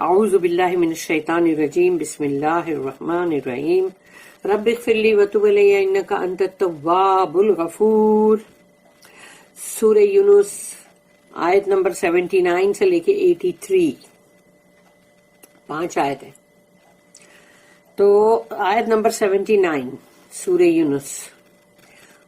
اعوذ باللہ من الشیطان الرجیم بسم اللہ الرحمن الرحیم رب اغفر لی وتب علی انک انت التواب الغفور. سورہ یونس آیت نمبر 79 سے لے کے 83 5 آیت ہے. تو آیت نمبر 79 سورہ یونس.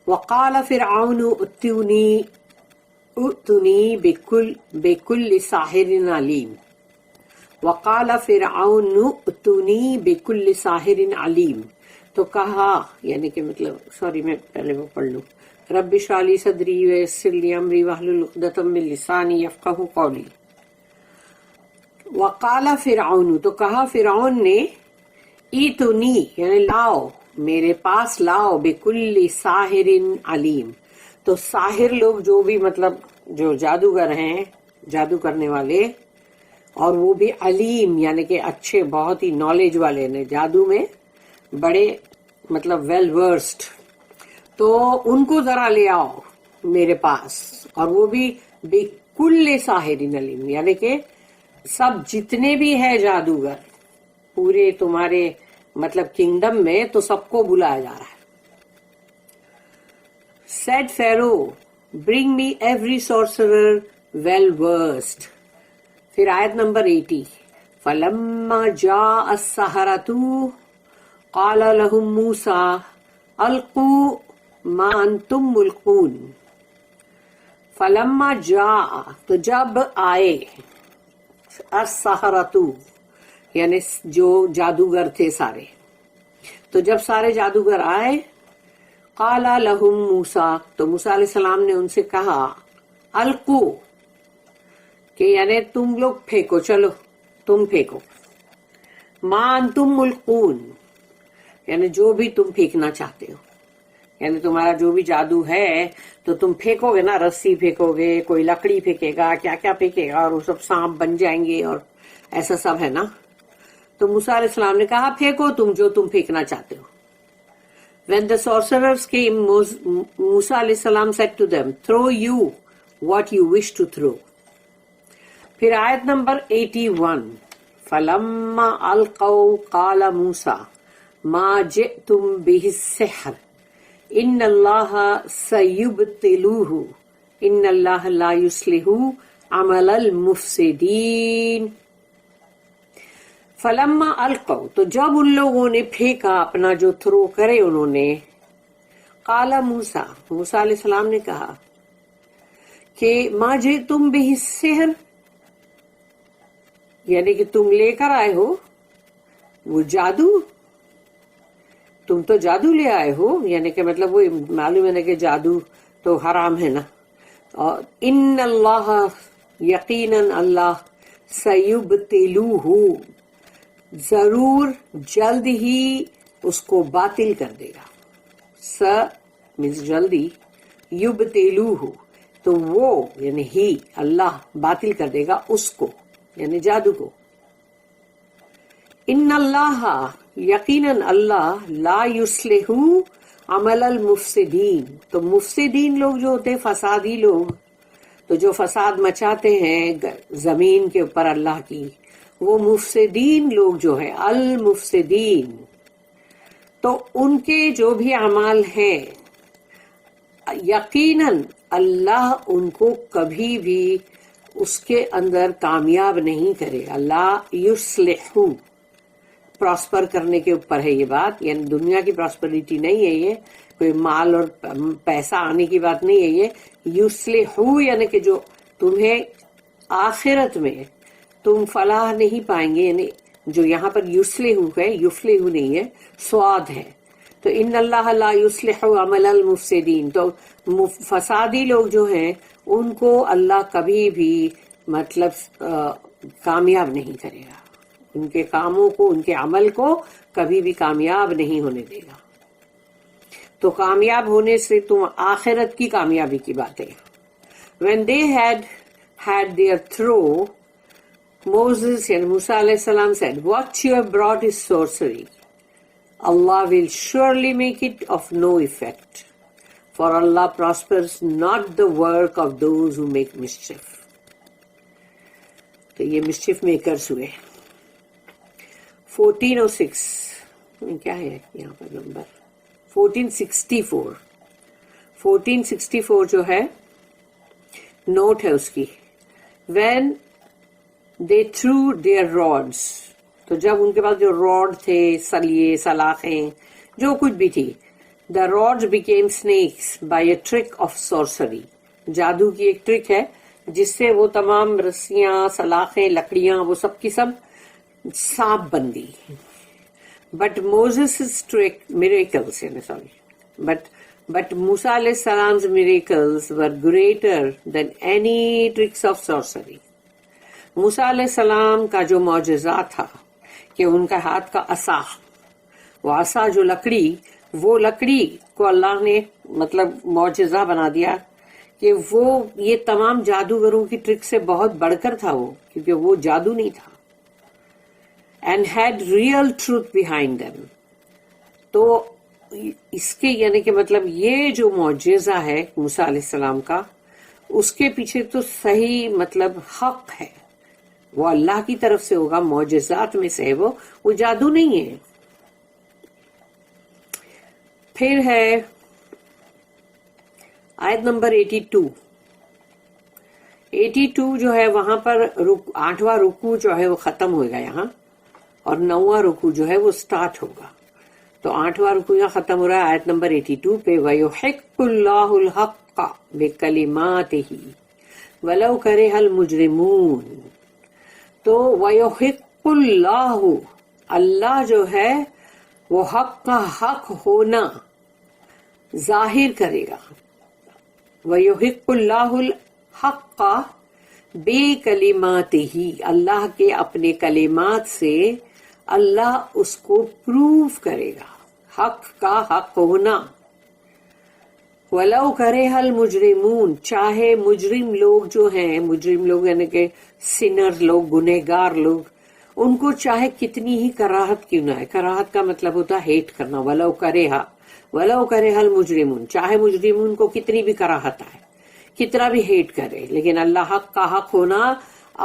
وقال فرعون ائتونی بکل ساحر علیم. وقال فرعون ائتونی بکل ساحر علیم. تو کہا، یعنی کہ مطلب میں پہلے وہ پڑھ لوں. رب اشرح لی صدری ویسر لی امری واحلل عقدۃ من لسانی یفقہوا قولی. وقال فرعون، تو کہا فرعون نے، ایتونی یعنی لاؤ، میرے پاس لاؤ، بکل ساحر علیم. تو ساحر لوگ جو بھی مطلب جو جادوگر ہیں، جادو کرنے والے، اور وہ بھی علیم یعنی کہ اچھے، بہت ہی نالج والے نے، جادو میں بڑے مطلب ویل ورسڈ. تو ان کو ذرا لے آؤ میرے پاس، اور وہ بھی بکل ساحر علیم یعنی کہ سب جتنے بھی ہے جادوگر پورے تمہارے مطلب کنگڈم میں، تو سب کو بلایا جا رہا ہے. Said Pharaoh, bring me every sorcerer well versed. پھر آیت نمبر 80. فَلَمَّا جَاءَ السَّحَرَةُ قَالَ لَهُم مُوسَىٰ أَلْقُوا مَا أَنْتُم مُلْقُونَ. فَلَمَّا جَاءَ تو جب آئے، السَّحَرَةُ یعنی جو جادوگر تھے سارے، تو جب سارے جادوگر آئے، قَالَ لَهُم مُوسَىٰ تو موسیٰ علیہ السلام نے ان سے کہا، القو کہ یعنی تم لوگ پھینکو، چلو تم پھینکو، ما انتم ملقون یعنی جو بھی تم پھینکنا چاہتے ہو، یعنی تمہارا جو بھی جادو ہے تو تم پھینکو گے نا، رسی پھینکو گے، کوئی لکڑی پھینکے گا، کیا کیا پھینکے گا، اور وہ سب سانپ بن جائیں گے اور ایسا سب ہے نا. تو موسیٰ علیہ السلام نے کہا پھینکو تم جو تم پھینکنا چاہتے ہو. When the sorcerers came, Musa alayhi salam said to them, throw you what you wish to throw. پھر آیت نمبر 81. فَلَمَّا أَلْقَوْا قَالَ مُوسَىٰ مَا جِئْتُمْ بِهِ السِّحْرُ إِنَّ اللَّهَ سَيُبْطِلُهُ إِنَّ اللَّهَ لَا يُصْلِحُ عَمَلَ الْمُفْسِدِينَ. فلما القوا تو جب ان لوگوں نے پھینکا اپنا جو تھرو کرے انہوں نے، قال موسیٰ موسیٰ علیہ السلام نے کہا کہ ما جئتم بہ السحر یعنی کہ تم لے کر آئے ہو وہ جادو، تم تو جادو لے آئے ہو، یعنی کہ مطلب وہ معلوم ہے نا کہ جادو تو حرام ہے نا. اور ان اللہ یقیناً اللہ سیبطلوہ ضرور جلد ہی اس کو باطل کر دے گا. means جلدی، یبطلوہ تو وہ یعنی ہی اللہ باطل کر دے گا اس کو یعنی جادو کو. ان اللہ یقیناً اللہ لا یصلح عمل المفسدین تو مفسدین لوگ جو ہوتے ہیں فسادی لوگ، تو جو فساد مچاتے ہیں زمین کے اوپر اللہ کی، وہ مفسدین لوگ جو ہے المفسدین، تو ان کے جو بھی اعمال ہیں یقیناً اللہ ان کو کبھی بھی اس کے اندر کامیاب نہیں کرے گا. لا یصلح پراسپر کرنے کے اوپر ہے یہ بات، یعنی دنیا کی پراسپریٹی نہیں ہے، یہ کوئی مال اور پیسہ آنے کی بات نہیں ہے. یہ یصلح یعنی کہ جو تمہیں آخرت میں تم فلاح نہیں پائیں گے، یعنی جو یہاں پر یصلح ہے، یفلح نہیں ہے، سواد ہے. تو ان اللہ لا یصلح عمل المفسدین تو فسادی لوگ جو ہیں ان کو اللہ کبھی بھی مطلب کامیاب نہیں کرے گا، ان کے کاموں کو، ان کے عمل کو کبھی بھی کامیاب نہیں ہونے دے گا. تو کامیاب ہونے سے تم آخرت کی کامیابی کی بات ہے. When they had their throw, Moses and Musa alayhi salam said, what you have brought is sorcery. Allah will surely make it of no effect. For Allah prospers not the work of those who make mischief. تو یہ mischief makers ہوئے. 1406 کیا ہے یہاں پر number 1464 جو ہے note ہے اس کی. when they threw their rods, تو جب ان کے پاس جو راڈ تھے سلیے سلاخیں جو کچھ بھی تھی, the rods became snakes by a trick of sorcery, جادو کی ایک ٹرک ہے جس سے وہ تمام رسیاں سلاخیں لکڑیاں وہ سب کی سب سانپ بن گئی. But Moses' trick miracles, but Musa alayhi salam's miracles were greater than any tricks of sorcery. موسیٰ علیہ السلام کا جو معجزہ تھا کہ ان کا ہاتھ کا عصا, وہ عصا جو لکڑی, وہ لکڑی کو اللہ نے مطلب معجزہ بنا دیا کہ وہ یہ تمام جادوگروں کی ٹرک سے بہت بڑھ کر تھا وہ, کیونکہ وہ جادو نہیں تھا. and had real truth behind them. تو اس کے یعنی کہ مطلب یہ جو معجزہ ہے موسیٰ علیہ السلام کا, اس کے پیچھے تو صحیح مطلب حق ہے, وہ اللہ کی طرف سے ہوگا, معجزات میں سے وہ جادو نہیں ہے. پھر ہے آیت نمبر 82 جو ہے وہاں پر 8واں رکوع جو ہے وہ ختم ہوگا یہاں, اور 9واں رکوع جو ہے وہ سٹارٹ ہوگا. تو 8واں رکوع یہاں ختم ہو رہا ہے آیت نمبر 82 پہ, وَيُحِقُّ اللَّهُ الْحَقَّ بِكَلِمَاتِهِ وَلَوْ كَرِهَ الْمُجْرِمُونَ. تو وَيُحِقُّ اللَّهُ, اللہ جو ہے وہ حق کا حق ہونا ظاہر کرے گا. وَيُحِقُّ اللَّهُ الْحَقَّ بِكَلِمَاتِهِ, اللہ کے اپنے کلمات سے اللہ اس کو پروف کرے گا حق کا حق ہونا. وَلَوْ كَرِهَ الْمُجْرِمُونَ, چاہے مجرم لوگ جو ہیں, مجرم لوگ یعنی کہ سنر لوگ, گنہگار لوگ, ان کو چاہے کتنی ہی کراہت کیوں نہ ہے. کراہت کا مطلب ہوتا ہے ہیٹ کرنا. وَلَوْ كَرِهَ الْمُجْرِمُونَ, چاہے مجرمون کو کتنی بھی کراہت آئے, کتنا بھی ہیٹ کرے, لیکن اللہ حق کا حق ہونا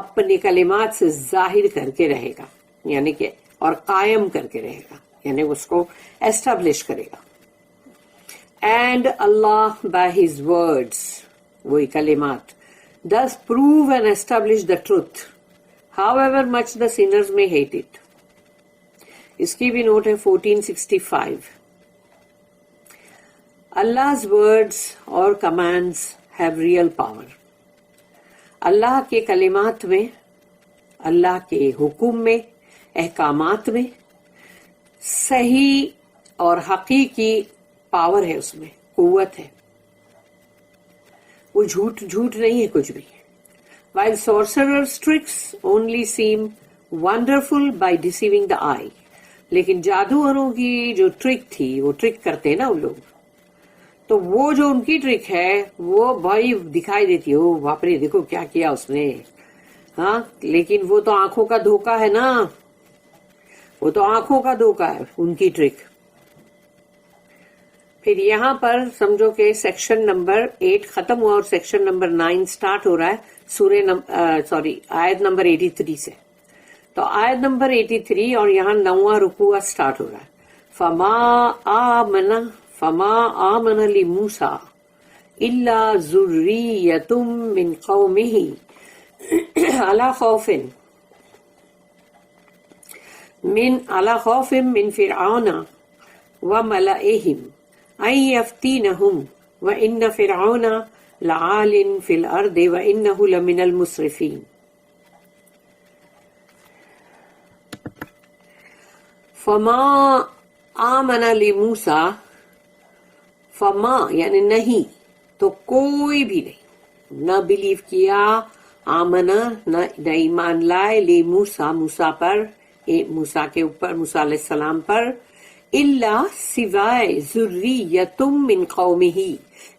اپنے کلمات سے ظاہر کر کے رہے گا, یعنی کہ اور قائم کر کے رہے گا, یعنی اس کو ایسٹیبلش کرے گا. And Allah by his words, وہی کلمات, does prove and establish the truth, however much the sinners may hate it. اس کی بھی نوٹ ہے 1465. Allah's words اور commands have real power. اللہ کے کلمات میں, اللہ کے حکم میں, احکامات میں صحیح اور حقیقی پاور ہے, اس میں قوت ہے, وہ جھوٹ نہیں ہے کچھ بھی. While sorcerers' tricks only seem wonderful by deceiving the eye, لیکن جادوگروں کی جو ٹرک تھی, وہ ٹرک کرتے ہیں نا وہ لوگ, تو وہ جو ان کی ٹرک ہے وہ بھائی دکھائی دیتی ہے, باپ رے دیکھو کیا کیا اس نے, ہاں, لیکن وہ تو آنکھوں کا دھوکا ہے نا, وہ تو آنکھوں کا دھوکا ہے ان کی ٹرک. پھر یہاں پر سمجھو کہ سیکشن نمبر 8 ختم ہوا اور سیکشن نمبر 9 سٹارٹ ہو رہا ہے آیت نمبر 83 سے. تو آیت نمبر 83 اور یہاں 9واں رکوع سٹارٹ ہو رہا ہے. فما آمن لموسیٰ الا ذریۃ من قومہ علی خوف من فرعون وملئہم ان یفتینہم وان فرعون لعال فی الارض وانہ لمن المسرفین. فما آمن لموسیٰ, فما یعنی نہیں, تو کوئی بھی نہیں, نہ بلیو کیا, آمنا نہ ایمان لائے, لموسیٰ موسیٰ پر, موسیٰ کے اوپر, موسیٰ علیہ السلام پر, الا سوائے ذریۃ من قومہ,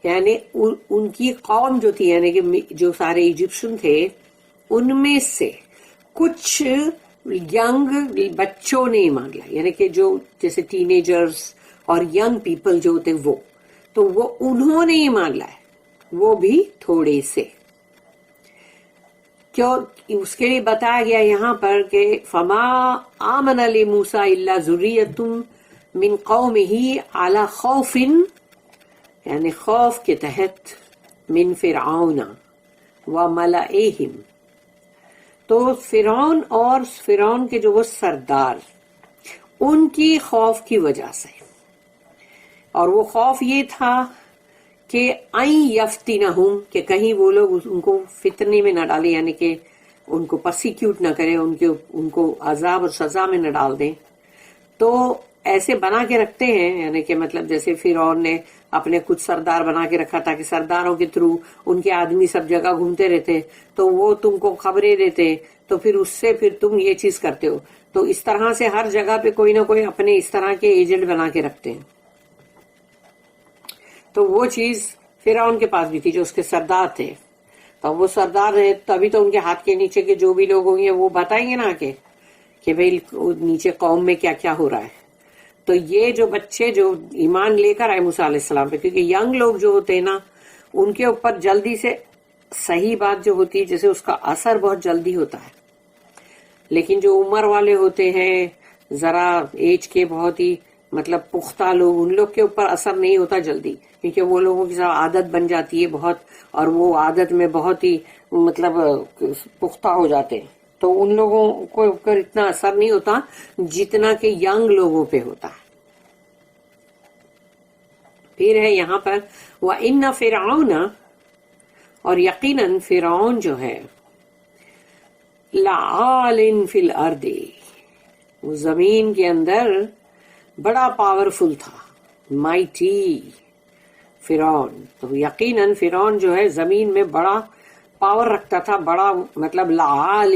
یعنی ان کی قوم جو تھی, یعنی کہ جو سارے ایجپشن تھے ان میں سے کچھ ینگ بچوں نے ایمان لایا, یعنی کہ جو جیسے ٹین ایجرز اور ینگ پیپل جو ہوتے وہ, تو وہ انہوں نے ایمان لائے, وہ بھی تھوڑے سے. کیوں اس کے لیے بتایا گیا یہاں پر کہ فما آمن لموسیٰ الا ذریۃ من قومہ علی خوف، یعنی خوف کے تحت، من فرعون وملئہم، تو فرعون اور فرعون کے جو وہ سردار، ان کی خوف کی وجہ سے، اور وہ خوف یہ تھا کہ این یفتنہم، کہ کہیں وہ لوگ ان کو فتنے میں نہ ڈالے، یعنی کہ ان کو پرسیکیوٹ نہ کرے، ان کو عذاب اور سزا میں نہ ڈال دیں. تو ایسے بنا کے رکھتے ہیں، یعنی کہ مطلب جیسے فرعون نے اپنے کچھ سردار بنا کے رکھا تھا کہ سرداروں کے تھرو ان کے آدمی سب جگہ گھومتے رہتے، تو وہ تم کو خبریں دیتے، تو پھر اس سے پھر تم یہ چیز کرتے ہو. تو اس طرح سے ہر جگہ پہ کوئی نہ کوئی اپنے اس طرح کے ایجنٹ بنا کے رکھتے ہیں. تو وہ چیز فرعون کے پاس بھی تھی جو اس کے سردار تھے. تو وہ سردار ہیں تبھی تو ان کے ہاتھ کے نیچے کے جو بھی لوگ ہوں گے وہ بتائیں گے نا کہ بھئی نیچے قوم میں کیا کیا ہو رہا ہے. تو یہ جو بچے جو ایمان لے کر آئے موسیٰ علیہ السلام پہ، کیونکہ ینگ لوگ جو ہوتے ہیں نا ان کے اوپر جلدی سے صحیح بات جو ہوتی ہے جیسے اس کا اثر بہت جلدی ہوتا ہے، لیکن جو عمر والے ہوتے ہیں ذرا ایج کے بہت ہی مطلب پختہ لوگ، ان لوگ کے اوپر اثر نہیں ہوتا جلدی، کیونکہ وہ لوگوں کی سب عادت بن جاتی ہے بہت، اور وہ عادت میں بہت ہی مطلب پختہ ہو جاتے ہیں. تو ان لوگوں کو اوپر اتنا اثر نہیں ہوتا جتنا کہ ینگ لوگوں پہ ہوتا ہے. پھر ہے یہاں پر وَإِنَّ فِرْعَوْنَ، اور یقیناً فرعون جو ہے لَعَالٍ فِي الْأَرْضِ، وہ زمین کے اندر بڑا پاورفل تھا، مائٹی فرعون. تو یقیناً فرعون جو ہے زمین میں بڑا پاور رکھتا تھا، بڑا مطلب لعالٍ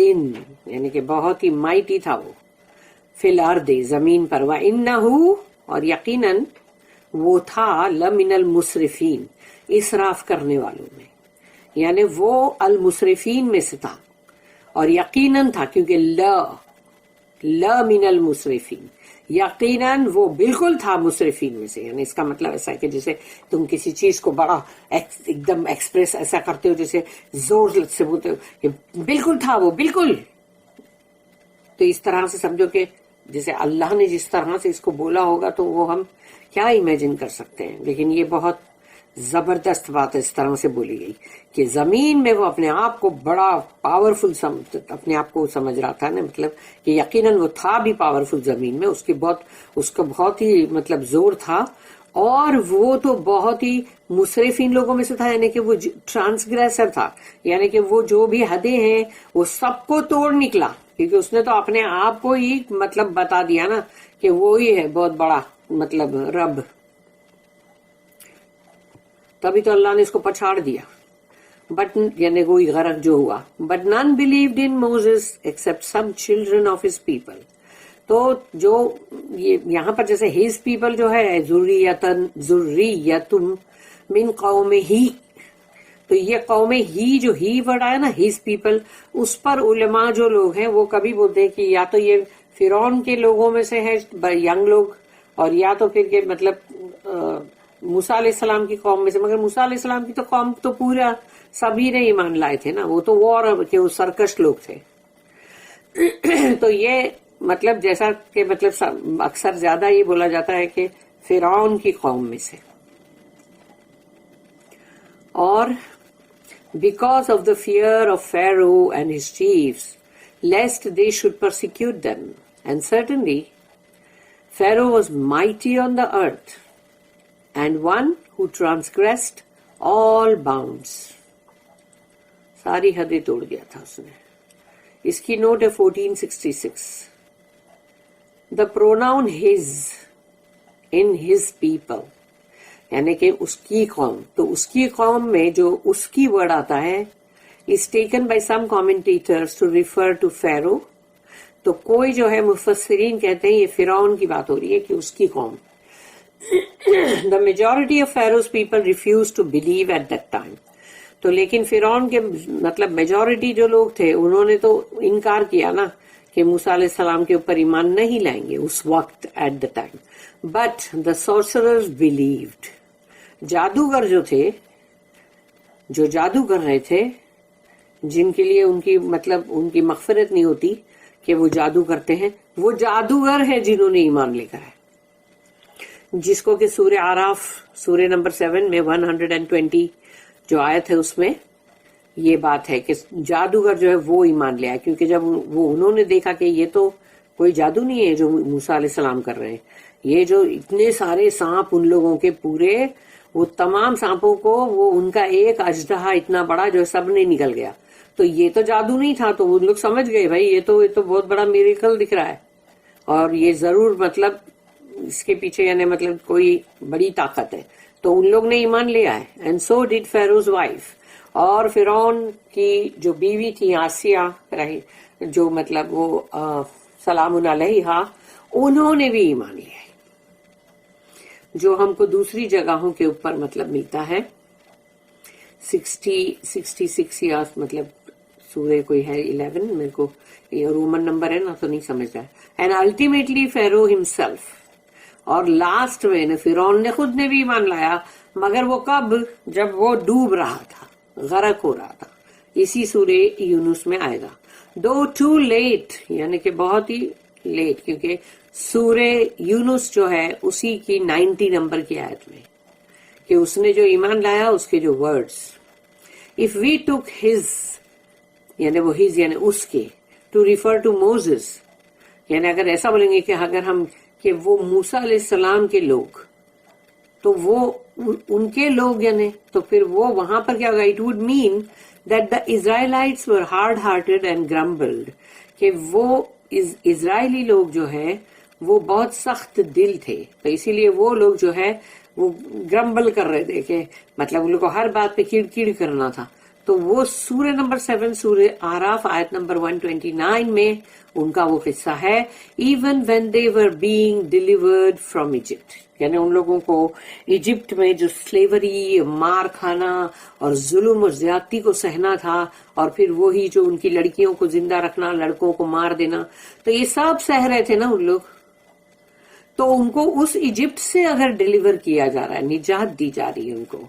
یعنی کہ بہت ہی مائٹی تھا وہ، فی الارض زمین پر. وَإِنَّهُ، اور یقیناً وہ تھا لمن المسرفین، اسراف کرنے والوں میں، یعنی وہ المسرفین میں سے تھا، اور یقیناً تھا کیونکہ لا من المسرفین، یقیناً وہ بالکل تھا مسرفین میں سے. یعنی اس کا مطلب ایسا ہے کہ جیسے تم کسی چیز کو بڑا ایک دم ایکسپریس ایسا کرتے ہو جیسے زور سے بولتے ہو کہ بالکل تھا وہ، بالکل. تو اس طرح سے سمجھو کہ جیسے اللہ نے جس طرح سے اس کو بولا ہوگا تو وہ ہم کیا امیجن کر سکتے ہیں. لیکن یہ بہت زبردست بات اس طرح سے بولی گئی کہ زمین میں وہ اپنے آپ کو بڑا پاورفل اپنے آپ کو سمجھ رہا تھا نا، مطلب کہ یقیناً وہ تھا بھی پاورفل زمین میں، اس کا بہت ہی مطلب زور تھا، اور وہ تو بہت ہی مسرفین لوگوں میں سے تھا، یعنی کہ وہ ٹرانسگریسر تھا، یعنی کہ وہ جو بھی حدیں ہیں وہ سب کو توڑ نکلا، کیونکہ اس نے تو اپنے آپ کو ہی مطلب بتا دیا نا کہ وہی ہے بہت بڑا مطلب رب. تبھی تو اللہ نے اس کو پچھاڑ دیا. بٹ یعنی کوئی غرق جو ہوا. But none believed in Moses except some children of his people. تو جو یہاں پر جیسے his people جو ہے ذریتم من قوم ہی، تو یہ قوم ہی جو ہی ورڈ آیا نا his people، اس پر علماء جو لوگ ہیں وہ کبھی بولتے ہیں کہ یا تو یہ فرعون کے لوگوں میں سے ہے ینگ لوگ، اور یا تو پھر کہ مطلب موسیٰ علیہ السلام کی قوم میں سے. مگر موسیٰ علیہ السلام کی تو قوم تو پورا سبھی نے ایمان لائے تھے نا، وہ تو اور کہ وہ سرکش لوگ تھے. تو یہ مطلب جیسا کہ مطلب اکثر زیادہ یہ بولا جاتا ہے کہ فرعون کی قوم میں سے. اور because of the fear of Pharaoh and his chiefs lest they should persecute them, and certainly Pharaoh was mighty on the earth and one who transgressed all bounds. ساری حدیں توڑ دیا تھا اس نے. اس کی نوٹ ہے 1466. The pronoun his in his people، یعنی کہ اس کی قوم، تو اس کی قوم میں جو اس کی ورڈ آتا ہے is taken by some commentators to refer to Pharaoh. تو کوئی جو ہے مفسرین کہتے ہیں یہ فرعون کی بات ہو رہی ہے کہ اس کی قوم. The majority of Pharaoh's people refused to believe at that time. تو لیکن فرعون کے مطلب میجورٹی جو لوگ تھے انہوں نے تو انکار کیا نا کہ موسیٰ علیہ السلام کے اوپر ایمان نہیں لائیں گے اس وقت at the time. But the sorcerers believed. جادوگر جو تھے، جو جادو کر رہے تھے، جن کے لیے ان کی مطلب ان کی مغفرت نہیں ہوتی کہ وہ جادو کرتے ہیں، وہ جادوگر ہیں جنہوں نے ایمان لے کر ہے، جس کو کہ سورہ اعراف سورہ نمبر 7 میں 120 جو آیت ہے اس میں یہ بات ہے کہ جادوگر جو ہے وہ ایمان لے آئے، کیونکہ جب وہ انہوں نے دیکھا کہ یہ تو کوئی جادو نہیں ہے جو موسیٰ علیہ السلام کر رہے ہیں، یہ جو اتنے سارے سانپ ان لوگوں کے پورے، وہ تمام سانپوں کو وہ ان کا ایک اژدہا اتنا بڑا جو سب نے نکل گیا، تو یہ تو جادو نہیں تھا، تو وہ لوگ سمجھ گئے بھائی یہ تو بہت بڑا میریکل دکھ رہا ہے، اور یہ ضرور مطلب اس کے پیچھے یعنی مطلب کوئی بڑی طاقت ہے، تو ان لوگ نے ایمان لے آئے. And so did Pharaoh's wife, اور فرعون کی جو بیوی تھی آسیہ رہی، جو مطلب وہ سلام علیہا، انہوں نے بھی ایمان لے آئے، جو ہم کو دوسری جگہوں کے اوپر مطلب ملتا ہے 66 یا مطلب سورہ کوئی ہے 11، میرے کو یہ رومن نمبر ہے نا تو نہیں سمجھ رہا ہے. اینڈ الٹیمیٹلی فیرو ہمسیلف، اور لاسٹ میں فرعون نے خود نے بھی ایمان لایا، مگر وہ کب؟ جب وہ ڈوب رہا تھا، غرق ہو رہا تھا. اسی سورہ یونس میں آئے گا. دو ٹو لیٹ، یعنی کہ بہت ہی لیٹ، کیونکہ سورہ یونس جو ہے اسی کی 90 نمبر کی آیت میں کہ اس نے جو ایمان لایا اس کے جو words, if we took his، یعنی وہ his یعنی اس کے، to refer to Moses، یعنی اگر ایسا بولیں گے کہ اگر ہم کہ وہ موسیٰ علیہ السلام کے لوگ، تو وہ ان کے لوگ یعنی تو پھر وہ وہاں پر کیا ہوگا؟ it would mean that the Israelites were hard-hearted and grumbled، کہ وہ اسرائیلی لوگ جو ہے وہ بہت سخت دل تھے، تو اسی لیے وہ لوگ جو ہے وہ گرمبل کر رہے تھے کہ مطلب ان لوگ کو ہر بات پہ کیڑ کیڑ کرنا تھا. تو وہ سورہ نمبر 7 سورہ اعراف آیت نمبر 129 میں ان کا وہ قصہ ہے. Even when they were being delivered from Egypt, یعنی ان لوگوں کو ایجپٹ میں جو سلیوری، مار کھانا اور ظلم اور زیادتی کو سہنا تھا، اور پھر وہی جو ان کی لڑکیوں کو زندہ رکھنا، لڑکوں کو مار دینا، تو یہ سب سہ رہے تھے نا ان لوگ. تو ان کو اس ایجپٹ سے اگر ڈیلیور کیا جا رہا ہے، نجات دی جا رہی ہے ان کو،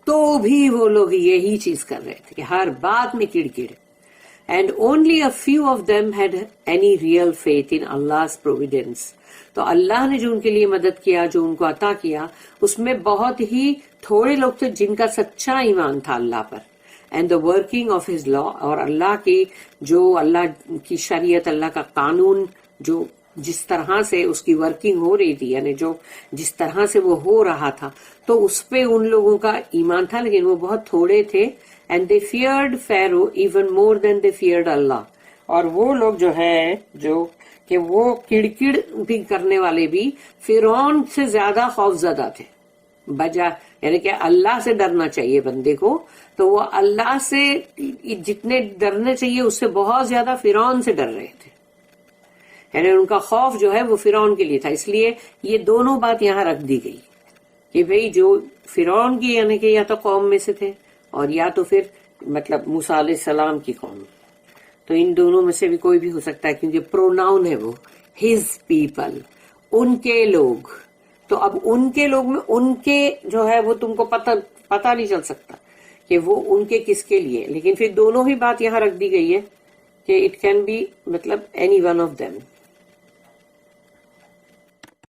تو بھی وہ لوگ یہی چیز کر رہے تھے کہ ہر بات میں کڑ کڑ. And only a few of them had any real faith in Allah's providence، تو اللہ نے جو ان کے لیے مدد کیا، جو ان کو عطا کیا، اس میں بہت ہی تھوڑے لوگ تھے جن کا سچا ایمان تھا اللہ پر. And the working of his law, اور اللہ کی جو اللہ کی شریعت، اللہ کا قانون جو جس طرح سے اس کی ورکنگ ہو رہی تھی، یعنی جو جس طرح سے وہ ہو رہا تھا، تو اس پہ ان لوگوں کا ایمان تھا، لیکن وہ بہت تھوڑے تھے. And they feared Pharaoh even more than they feared Allah, اور وہ لوگ جو ہے جو کہ وہ کڑکڑ بھی کرنے والے بھی فرعون سے زیادہ خوف زدہ تھے. بجا یعنی کہ اللہ سے ڈرنا چاہیے بندے کو، تو وہ اللہ سے جتنے ڈرنے چاہیے اس سے بہت زیادہ فرعون سے ڈر رہے تھے، یعنی ان کا خوف جو ہے وہ فرعون کے لیے تھا. اس لیے یہ دونوں بات یہاں رکھ دی گئی کہ بھئی جو فرعون کی یعنی کہ یا تو قوم میں سے تھے اور یا تو پھر مطلب موسیٰ علیہ السلام کی قوم، تو ان دونوں میں سے بھی کوئی بھی ہو سکتا ہے، کیونکہ پروناؤن ہے وہ ہز پیپل، ان کے لوگ. تو اب ان کے لوگ میں ان کے جو ہے وہ تم کو پتہ نہیں چل سکتا کہ وہ ان کے کس کے لیے، لیکن پھر دونوں ہی بات یہاں رکھ دی گئی ہے کہ اٹ کین بی مطلب اینی ون آف دیم.